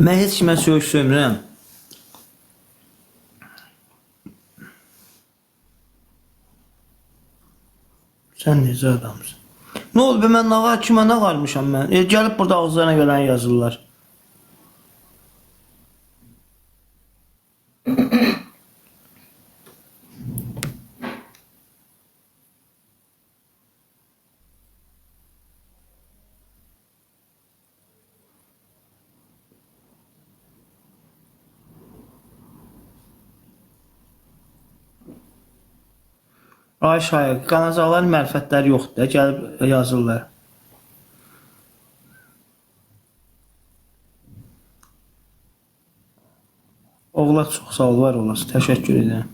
Mən heç kimə söyüş söymürəm. Sən necə adamsın? Nə oldu be, mən nağar kimə nağarmışam mən? Gəlib burada ağızlarına gələn yazırlar. Ay şair, qanacaqların mərifətləri yoxdur da, gəlib yazırlar. Oğlaq çox sağ ol, var olasın, təşəkkür edirəm.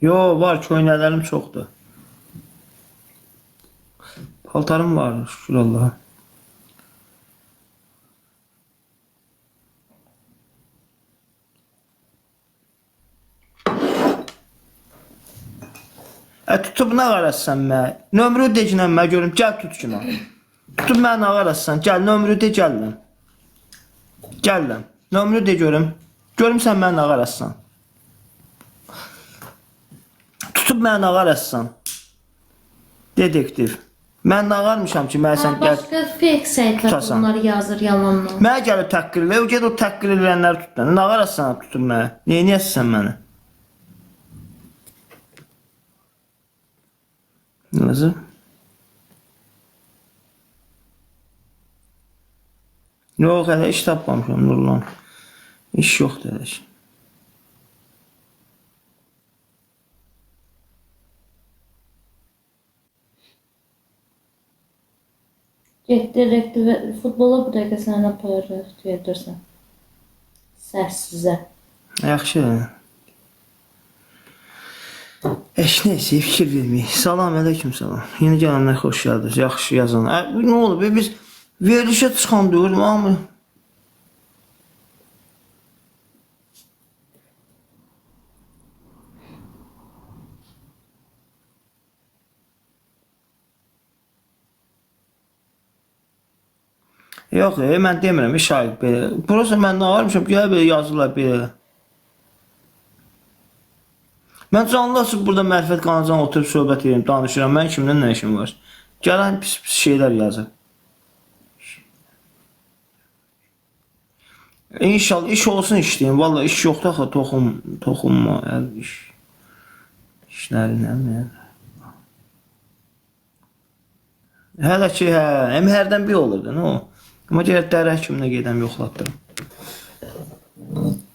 Yo, var, köynələrim çoxdur. Paltarım var, şükür Allah'a. Tutub nə qarassan mən? Nömrü decinəm mən görüm, gəl tut ki mən. Tutub mən nə qarassan, gəl nömrü de, gəlləm. Gəlləm, nömrü de görüm. Görüm sən mən nə qarassan. Tutub mən nə qarassan. Detektiv. Mən nə qarmışam ki, mən sən gəl. Başqa fake saytlar bunları yazır yalanla. Mənə gəlib təqqir elə, o ged o təqqir edilənləri tut. Nə qarassan tutub mənə? Neyniyəsən sən məni? Nasıl? Yox, hələ iş tapmamışam, Nurlan. İş yoxdur hələ ki. Get direktiv futbola bu dəqiqə sənə aparırıq, gedirsən. Səssizə. Yaxşı. Neyse, fikir verməyik. Salam, aleyküm salam. Yeni gələnlər xoş gəldiniz. Yaxşı yazın. Nə olub? Biz verilişə çıxan deyilmi, amma? Yox, mən demirəm, şahid belə. Burası mən nə varmışam, gələ belə yazırlar belə. Mən canlı açıb burada mərifət qanacan oturub söhbət edirəm, danışıram. Mən kimdən nə işim var? Gələn pis şeylər yazır. İnşallah iş olsun işləyim. Valla iş yoxdur axı, toxunma. İşləri nə? Hələ ki, hərdən bir olurdu, nə o? Amma gələk dərə həkiminə gedəm, yoxlatdırım.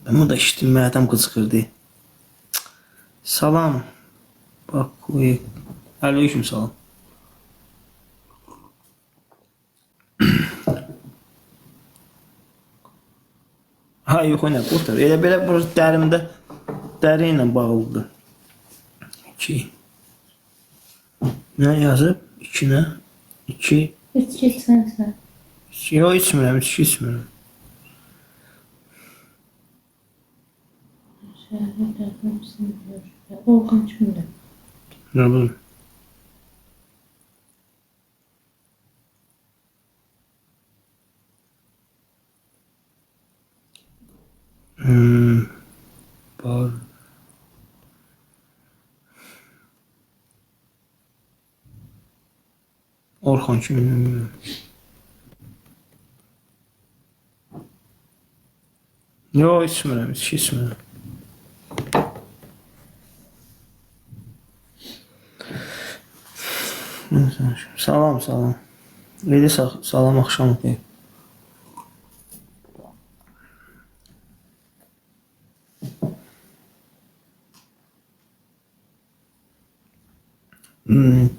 Bunu da işitməkdən qıcıqırdı. Salam. Bak, aleyküm salam. Ha, yox, o nə, qurtar. Elə belə burası dərimdə, dəri ilə bağlıdır. 2. Nə yazıb? 2 nə? 2. İçki içsənsə. Yox, içmirəm, içki içmirəm. Orxan kimdir? Nə bu? Var. Orxan kimdir? Yox, içmirəm, içki içmirəm. Salam, salam. Veli salam, axşam xeyir.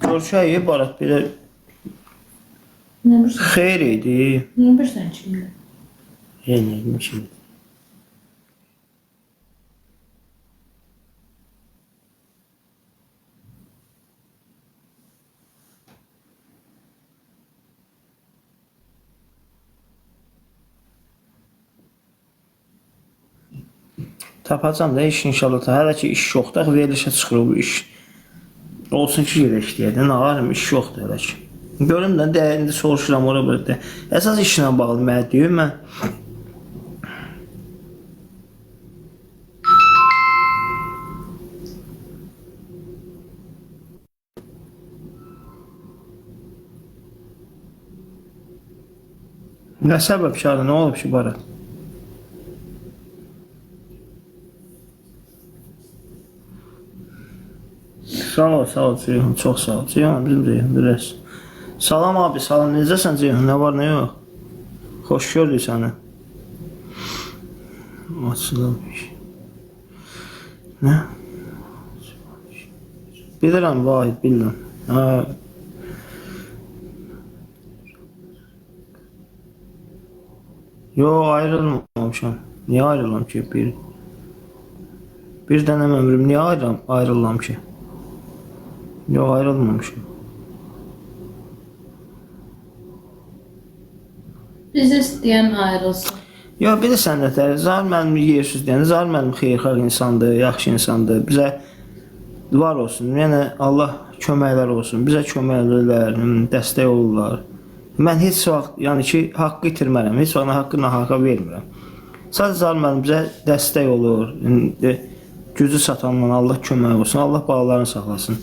Görüşək, Barat, belə xeyr idi. Nə bilirsən kimdir? Yeniydim şimdi. Tapacam da iş inşallah. Hələ ki iş yoxdur. Verilişə çıxır bu iş. Olsun ki gedək deyədə, nə varım, iş yoxdur elə ki. Görüm də, indi soruşuram ora burada. Əsas işlə bağlı mənə deyir, mən nə səbəb şarı, nə olub ki, Barat? Sağ ol Ceyhun, çox sağ ol. Ceyhun, bizim Ceyhun, biraz. Salam abi, salam, necəsən Ceyhun, nə var, nə yox? Xoş gördük səni. Açılmış. Nə? Bilirəm, Vahid, bilirəm. Ha. Yo, ayrılmamışam. Niyə ayrılam ki? Bir dənəm ömrüm, niyə ayrılam ki? Yo, ayrılmamışam. Bizi istəyən ayrılsın. Yo, bilirsən nətər, Zahir müəllim yersiz deyəndə, Zahir müəllim xeyirxah insandır, yaxşı insandır. Bizə var olsun, yəni Allah köməklər olsun. Bizə kömək edirlər, dəstək olurlar. Mən heç vaxt, yəni ki, haqqı itirmərəm, heç vaxt haqqı nahaqa vermirəm. Sadəcə Zahir müəllim bizə dəstək olur. Gücü satandan Allah kömək olsun, Allah bağlarını saxlasın.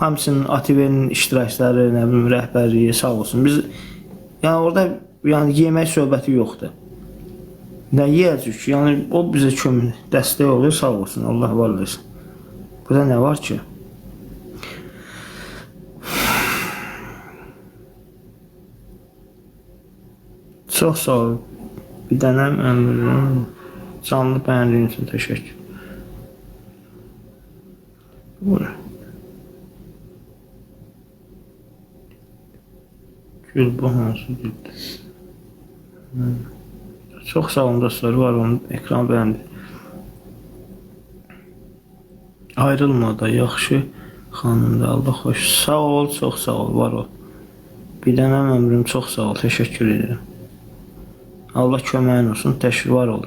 Hamısının ATV-nin iştirakçıları, nə bilim, rəhbərliyi sağ olsun. Biz, yəni orada yəni yemək söhbəti yoxdur. Nə yeyəcək ki, yəni o bizə kömək, dəstək olur, sağ olsun, Allah var olsun. Burada nə var ki? Çox sağ ol. Bir dənəm ömrüm. Canlı bəyəndiyin üçün təşəkkür. Buyur. Gül bu hansı dildir? Çox sağ olun dostlar, var olun, ekran bəyəndi. Ayrılma da, yaxşı xanımda, Allah xoş. Sağ ol, çox sağ ol, var ol. Bir dənəm ömrüm, çox sağ ol, təşəkkür edirəm. Allah köməyin olsun, təşvir var ol.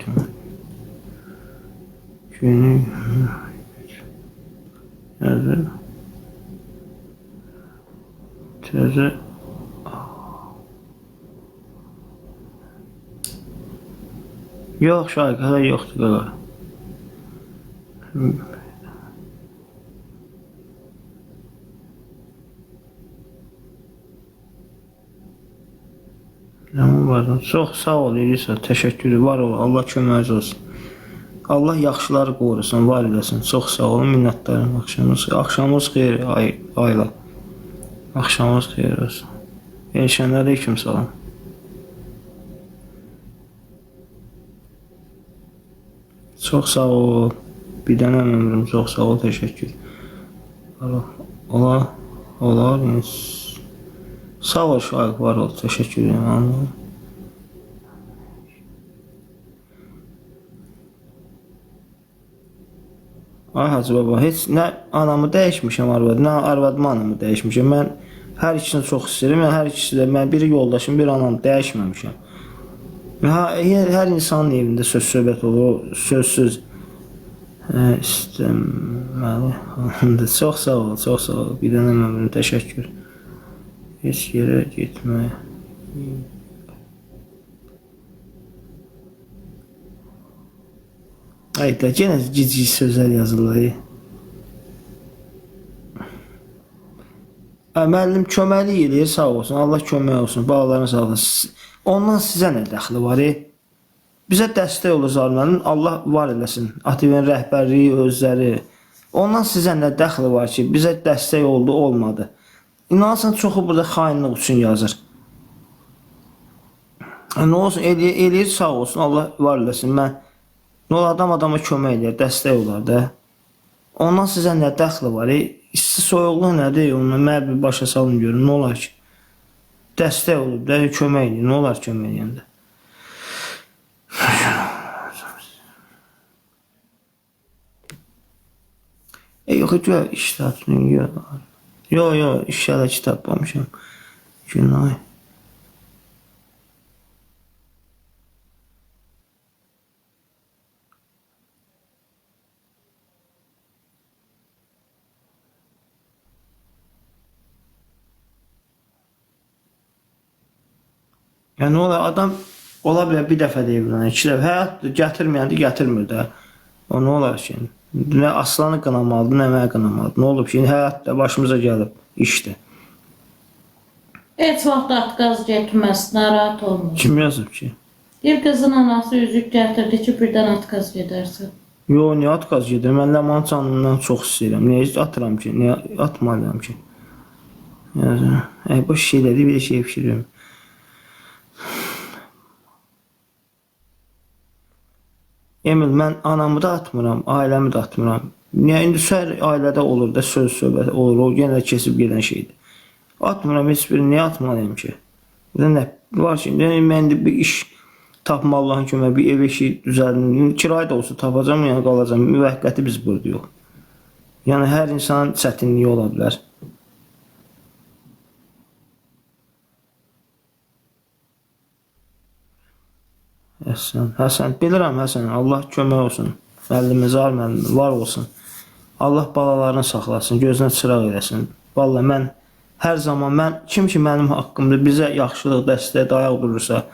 Günü... Təzə... Yox, Şahik, hələ yoxdur, qaqa. Nəmin var, çox sağ ol, Elisa, təşəkkürü, var ol, Allah köməyiniz olsun. Allah yaxşıları qorusun, var eləsin, çox sağ olun, minnətdarım, axşamınız xeyir, Ayla. Axşamınız xeyir olsun. Elşən, aleyküm salam. Çox sağ ol. Bir dənəm ömrüm, çox sağ ol, təşəkkür. Olar. Sağ ol Şahik, var ol, təşəkkür edirəm. Ay Hacı baba, heç nə anamı dəyişmişəm arvad, nə arvadımı anamı dəyişmişəm. Mən hər ikisini çox istəyirəm, hər ikisi də, mən biri yoldaşım, bir anam dəyişməmişəm. Hər insanın evində söz-söhbət olur, sözsüz istəməli. Çox sağ ol, çox sağ ol. Bir dənə ömrüm, təşəkkür. Heç yerə getmək. Ayda, yenə cici sözlər yazılır. Müəllim köməklik eləyir, sağ olsun, Allah kömək olsun, bağlarını sağ olsun. Ondan sizə nə dəxli var? Bizə dəstək olur Zahir müəllim, Allah var eləsin. ATV-nin rəhbərliyi, özləri. Ondan sizə nə dəxli var ki, bizə dəstək oldu, olmadı. İnanırsan, çoxu burada xainlik üçün yazır. Nə olsun, eləyir, sağ olsun, Allah var eləsin. Mən, nə olar, adama kömək eləyir, dəstək olar da. Ondan sizə nə dəxli var? İsti soyuqluq nədir? Onu mən bir başa salın görün, nə olar ki? Dəstək olub da, kömək eləyir, nə olar kömək eləyəndə? Yox, işlətin, yox. Yox, iş hələ ki tapmamışam. Günay. Yəni ola adam ola bilər bir dəfə deyib lan, iki dəfə həyat gətirməyəndə gətirmir də. O nə olar ki? Nə aslanı qınamalıdır, nə mənə qınamalıdır. Nə olub ki? Həyat da başımıza gəlib işdir. Heç vaxt atqaz getməz, narahat olma. Kim yazıb ki? Bir qızın anası üzük gətirdi ki, birdən atqaz gedərsən. Yo, niyə atqaz gedir? Mən Ləman canımdan çox istəyirəm. Niyə atıram ki? Niyə atmalıyam ki? Yəni, boş şeyləri bir şey fikirlərim. Emil, mən anamı da atmıram, ailəmi də atmıram. Niyə indi hər ailədə olur da söz söhbət olur, o yenə də keçib gedən şeydir. Atmıram heç birini, niyə atmalıyam ki? Bir də nə var ki, mən indi bir iş tapma Allahın köməyi, bir ev işi düzəldim. Kirayə də olsa tapacam, yəni qalacam. Müvəqqəti biz burada yox. Yəni hər insanın çətinliyi ola bilər. Həsən, bilirəm Həsən, Allah kömək olsun. Müəllimimiz var olsun. Allah balalarını saxlasın, gözünə çıraq eləsin. Vallahi mən hər zaman kim ki mənim haqqımda bizə yaxşılıq, dəstək, dayaq durursa,